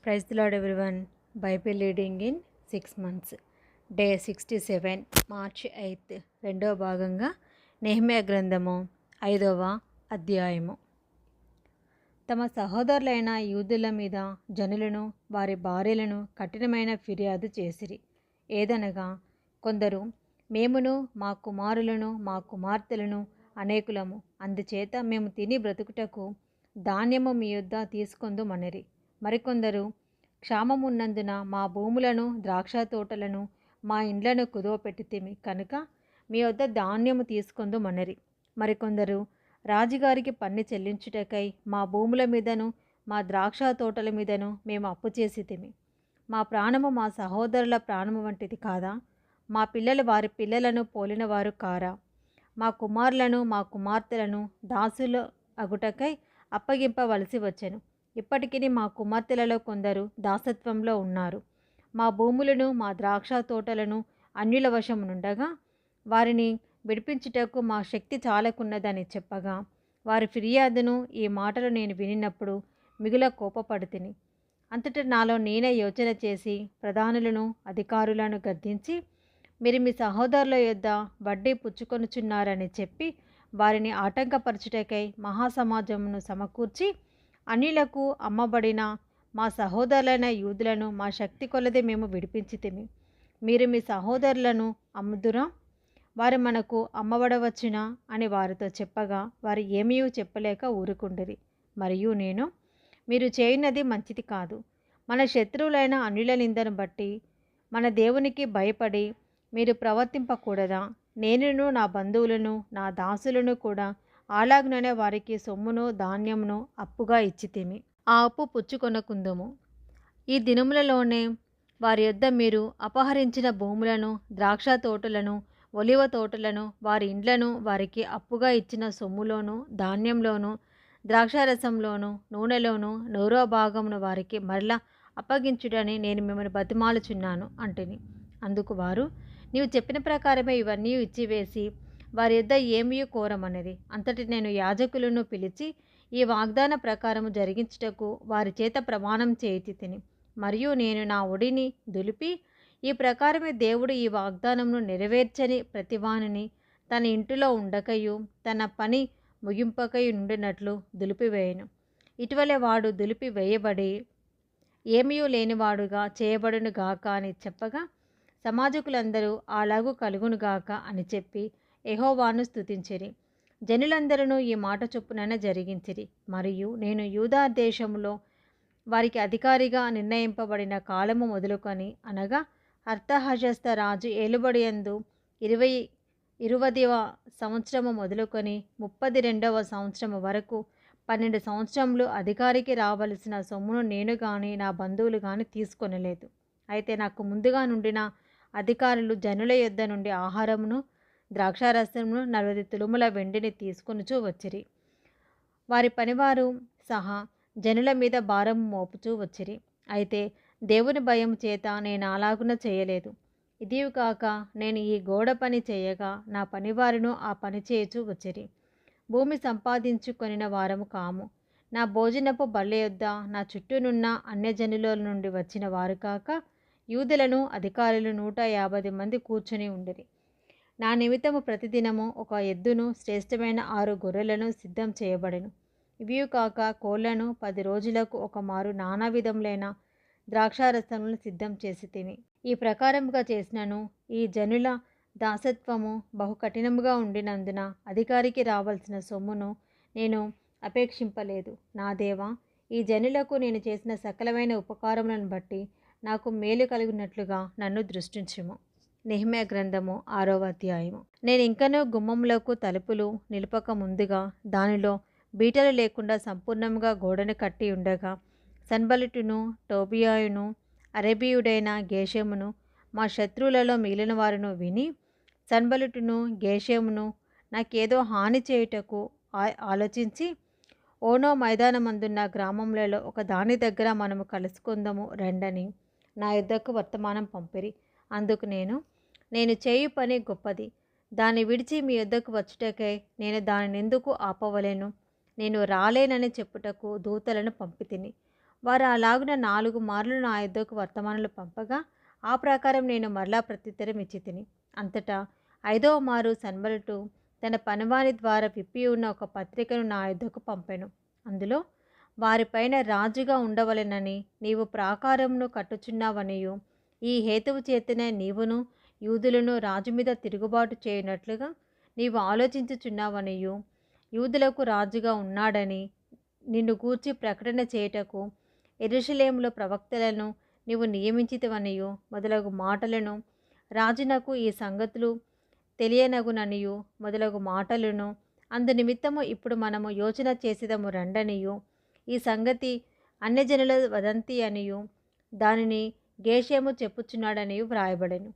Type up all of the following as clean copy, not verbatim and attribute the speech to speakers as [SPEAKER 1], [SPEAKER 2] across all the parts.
[SPEAKER 1] Praise the Lord everyone. Bible reading in 6 months. Day 67, March 8, రెండవ భాగంగా నెహెమ్యా గ్రంథము 5వ అధ్యాయము. తమ సహోదరులైన యూదుల మీద జనులను వారి భార్యలను కఠినమైన ఫిర్యాదు చేసిరి. ఏదనగా, కొందరు మేమును మా కుమారులను మా కుమార్తెలను అనేకులము, అందుచేత మేము తిని బ్రతుకుటకు ధాన్యము మీ యొద్ద తీసుకొందుమనిరి. మరికొందరు, క్షామమున్నందున మా భూములను ద్రాక్ష తోటలను మా ఇండ్లను కుదువపెట్టితిమి కనుక మీ వద్ద ధాన్యము తీసుకొందుమనిరి. మరికొందరు, రాజుగారికి పన్ను చెల్లించుటకై మా భూముల మీదను మా ద్రాక్ష తోటల మీదను మేము అప్పు చేసితిమి. మా ప్రాణము మా సహోదరుల ప్రాణము వంటిది కాదా? మా పిల్లలు వారి పిల్లలను పోలిన వారు కారా? మా కుమారులను మా కుమార్తెలను దాసులు అగుటకై అప్పగింపవలసి వచ్చెను. ఇప్పటికీ మా కుమార్తెలలో కొందరు దాసత్వంలో ఉన్నారు. మా భూములను మా ద్రాక్ష తోటలను అన్యుల వశమునుండగా వారిని విడిపించుటకు మా శక్తి చాలకున్నదని చెప్పగా, వారి ఫిర్యాదును ఈ మాటలు నేను వినినప్పుడు మిగుల కోపపడితిని. అంతటా నాలో నేనే యోచన చేసి ప్రధానులను అధికారులను గద్దించి, మీరు మీ సహోదరుల యొద్ద వడ్డీ పుచ్చుకొనుచున్నారని చెప్పి వారిని ఆటంకపరచుటకై మహాసమాజమును సమకూర్చి, అన్యులకు అమ్మబడిన మా సహోదరులైన యూదులను మా శక్తి కొలది మేము విడిపించితిమి. మీరు మీ సహోదరులను అమ్ముదురా? వారు మనకు అమ్మబడవచ్చునా అని వారితో చెప్పగా, వారు ఏమీ చెప్పలేక ఊరుకుండిరి. మరియు నేను, మీరు చేయున్నది మంచిది కాదు. మన శత్రువులైన అన్యుల నిందను బట్టి మన దేవునికి భయపడి మీరు ప్రవర్తింపకూడదా? నేనును నా బంధువులను నా దాసులను కూడా అలాగుననే వారికి సొమ్మును ధాన్యమును అప్పుగా ఇచ్చితిమి. ఆ అప్పు పుచ్చుకొనకుందుము. ఈ దినములలోనే వారి యొద్ద మీరు అపహరించిన భూములను ద్రాక్ష తోటలను ఒలివ తోటలను వారి ఇండ్లను వారికి అప్పుగా ఇచ్చిన సొమ్ములోను ధాన్యంలోను ద్రాక్షారసంలోను నూనెలోను 100వ భాగమును వారికి మరలా అప్పగించుడని నేను మిమ్మల్ని బతిమాలుచున్నాను అంటిని. అందుకు వారు, నీవు చెప్పిన ప్రకారమే ఇవన్నీ ఇచ్చివేసి వారి యొద్ద ఏమీ కోరమన్నది. అంతటి నేను యాజకులను పిలిచి ఈ వాగ్దాన ప్రకారము జరిగించుటకు వారి చేత ప్రమాణం చేయించితిని. మరియు నేను నా ఒడిని దులిపి, ఈ ప్రకారమే దేవుడు ఈ వాగ్దానమును నెరవేర్చని ప్రతివానిని తన ఇంటిలో ఉండకయు తన పని ముగింపకయు నుండినట్లు దులిపివేయను. ఇటీవలే వాడు దులిపి వేయబడి ఏమీ లేనివాడుగా చేయబడును గాక అని చెప్పగా, సమాజకులందరూ అలాగూ కలుగునుగాక అని చెప్పి యెహోవాను స్తుతించిరి. జనులందరూ ఈ మాట చొప్పున జరిగించిరి. మరియు నేను యూదా దేశములో వారికి అధికారిగా నిర్ణయింపబడిన కాలము మొదలుకొని, అనగా అర్తహషస్త రాజు ఏలుబడియందు 20వ సంవత్సరము మొదలుకొని 32వ సంవత్సరము వరకు 12 సంవత్సరములు అధికారికి రావలసిన సొమ్మును నేను కానీ నా బంధువులు కానీ తీసుకొనలేదు. అయితే నాకు ముందుగా నుండిన అధికారులు జనుల యొద్ద నుండి ఆహారమును ద్రాక్షారసమును 40 తులముల వెండిని తీసుకొనుచూ వచ్చిరి. వారి పనివారు సహా జనుల మీద భారము మోపుచూ వచ్చిరి. అయితే దేవుని భయం చేత నేను అలాగున చేయలేదు. ఇదియు కాక నేను ఈ గోడ పని చేయగా నా పనివారును ఆ పని చేయుచూ వచ్చిరి. భూమి సంపాదించుకొనిన వారము కాము. నా భోజనపు బల్ల యొద్ద నా చుట్టూనున్న అన్యజనుల నుండి వచ్చిన వారు కాక యూదులను అధికారులు 150 మంది కూర్చుని ఉండిరి. నా నిమిత్తము ప్రతిదినము ఒక ఎద్దును శ్రేష్టమైన 6 గొర్రెలను సిద్ధం చేయబడెను. ఇవియు కాక కోళ్లను 10 రోజులకు ఒక మారు నానా విధములైన ద్రాక్షారసములను సిద్ధం చేసితిమి. ఈ ప్రకారముగా చేసినను ఈ జనుల దాసత్వము బహు కఠినముగా ఉండినందున అధికారికి రావాల్సిన సొమ్మును నేను అపేక్షింపలేదు. నా దేవా, ఈ జనులకు నేను చేసిన సకలమైన ఉపకారములను బట్టి నాకు మేలు కలిగినట్లుగా నన్ను దృష్టించుము. నెహెమ్యా గ్రంథము 6వ అధ్యాయము. నేను ఇంకనూ గుమ్మములకు తలుపులు నిలుపక ముందుగా దానిలో బీటలు లేకుండా సంపూర్ణంగా గోడను కట్టి ఉండగా, సన్బల్లటును టోబియాయును అరబీయుడైన గేషెమును మా శత్రువులలో మిగిలిన వారును విని, సన్బల్లటును గేషెమును నాకేదో హాని చేయుటకు ఆలోచించి, ఓనో మైదానమందున్న గ్రామములలో ఒక దాని దగ్గర మనము కలుసుకుందాము రండని నా యొద్దకు వర్తమానం పంపిరి. అందుకు నేను చేయు పని గొప్పది. దాన్ని విడిచి మీ యొద్దకు వచ్చుటకై నేను దానినెందుకు ఆపవలెను? నేను రాలేనని చెప్పుటకు దూతలను పంపితిని. వారు అలాగున 4 మార్లు నా యొద్దకు వర్తమానాలు పంపగా ఆ ప్రకారం నేను మరలా ప్రత్యుత్తరం ఇచ్చి తిని. అంతటా 5వ మారు సన్బల్లటు తన పనివాని ద్వారా విప్పి ఉన్న ఒక పత్రికను నా యొద్దకు పంపెను. అందులో వారిపైన రాజుగా ఉండవలెనని నీవు ప్రాకారమును కట్టుచున్నావనియు, ఈ హేతువు చేతనే నీవును యూదులను రాజు మీద తిరుగుబాటు చేయనట్లుగా నీవు ఆలోచించుచున్నావనియు, యూదులకు రాజుగా ఉన్నాడని నిన్ను గూర్చి ప్రకటన చేయుటకు యెరూషలేములో ప్రవక్తలను నీవు నియమించితివనియు మొదలగు మాటలను, రాజునకు ఈ సంగతులు తెలియనగుననియు మొదలగు మాటలను, అందు నిమిత్తము ఇప్పుడు మనము యోచన చేసేదము రండనియు, ఈ సంగతి అన్యజనుల వదంతి అనియు దానిని గేషేము చెప్పుచున్నాడనియు వ్రాయబడెను.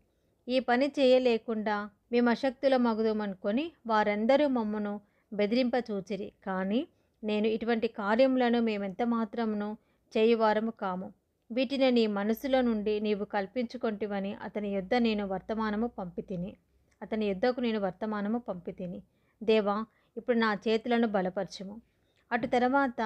[SPEAKER 1] ఈ పని చేయలేకుండా మేము అశక్తులమగుదుమనుకొని వారందరూ మమ్మను బెదిరింపచూచిరి. కానీ నేను ఇటువంటి కార్యములను మేమెంత మాత్రమును చేయువారము కాము. వీటిని నీ మనసులో నుండి నీవు కల్పించుకొంటివని అతని యొద్దకు నేను వర్తమానము పంపితిని. దేవా, ఇప్పుడు నా చేతులను బలపరచుము. అటు తర్వాత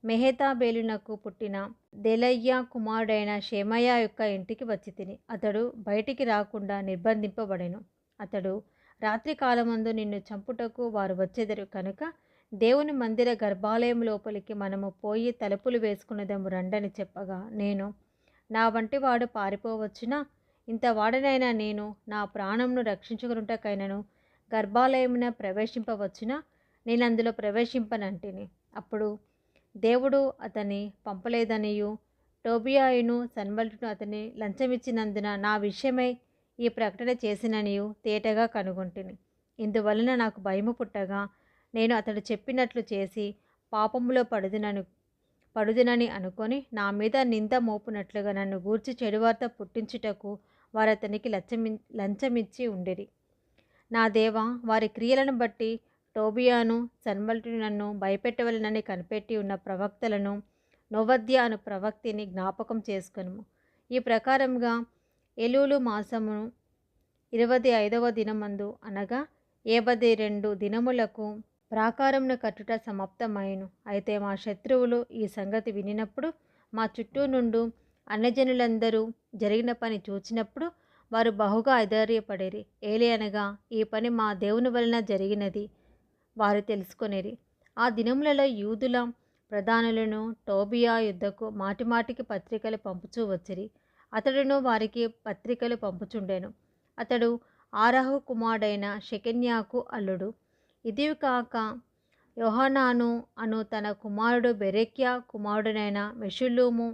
[SPEAKER 1] మెహేతాబేలునకు పుట్టిన దెలయ్యా కుమారుడైన షెమయా యొక్క ఇంటికి వచ్చి తిని. అతడు బయటికి రాకుండా నిర్బంధింపబడెను. అతడు రాత్రి కాలమందు నిన్ను చంపుటకు వారు వచ్చెదరు కనుక దేవుని మందిర గర్భాలయం లోపలికి మనము పోయి తలుపులు వేసుకునేదము రండని చెప్పగా, నేను నా వంటి వాడు పారిపోవచ్చునా? ఇంత వాడనైనా నేను నా ప్రాణంను రక్షించుకున్నటకైనను గర్భాలయమున ప్రవేశింపవచ్చునా? నేను అందులో ప్రవేశింపనంటిని. అప్పుడు దేవుడు అతన్ని పంపలేదనియు, టోబియాయును సన్బల్లటును అతని లంచమిచ్చినందున నా విషయమై ఈ ప్రకటన చేసిననియు తేటగా కనుగొంటిని. ఇందువలన నాకు భయము పుట్టగా నేను అతడు చెప్పినట్లు చేసి పాపములో పడుదునని అనుకొని నా మీద నింద మోపునట్లుగా నన్ను గూర్చి చెడువార్త పుట్టించుటకు వారు అతనికి లంచమిచ్చి ఉండిరి. నా దేవా, వారి క్రియలను బట్టి టోబియాను సన్బల్లటును నన్ను భయపెట్టవలెనని కనిపెట్టి ఉన్న ప్రవక్తలను, నోవద్యా అను ప్రవక్తిని జ్ఞాపకం చేసుకొనుము. ఈ ప్రకారముగా ఎలూలు మాసము 25వ దినమందు అనగా 52 దినములకు ప్రాకారమును కట్టుట సమాప్తమైను. అయితే మా శత్రువులు ఈ సంగతి వినినప్పుడు, మా చుట్టూ నుండు అన్యజనులందరూ జరిగిన పని చూచినప్పుడు వారు బహుగా ఆశ్చర్యపడిరి. ఏలయనగా ఈ పని మా దేవుని వలన జరిగినది వారు తెలుసుకొనిరి. ఆ దినములలో యూదుల ప్రధానులను టోబియా యుద్ధకు మాటిమాటికి పత్రికలు పంపుచూ వచ్చిరి. అతడును వారికి పత్రికలు పంపుచుండెను. అతడు ఆరాహు కుమారుడైన షెకన్యాకు అల్లుడు. ఇదియు కాక యోహానాను అను తన కుమారుడు బెరెక్యా కుమారుడైన మెషుల్లూము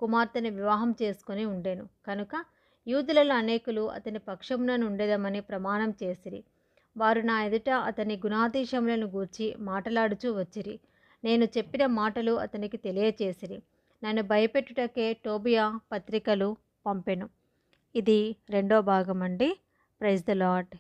[SPEAKER 1] కుమార్తెను వివాహం చేసుకొని ఉండెను. కనుక యూదులలో అనేకులు అతని పక్షమున నుండెదమని ప్రమాణం చేసిరి. వారు నా ఎదుట అతని గుణాతిశయములను గూర్చి మాటలాడుచూ వచ్చిరి. నేను చెప్పిన మాటలు అతనికి తెలియచేసిరి. నన్ను భయపెట్టుటకే టోబియా పత్రికలు పంపెను. ఇది 2వ భాగం అండి. Praise the lord.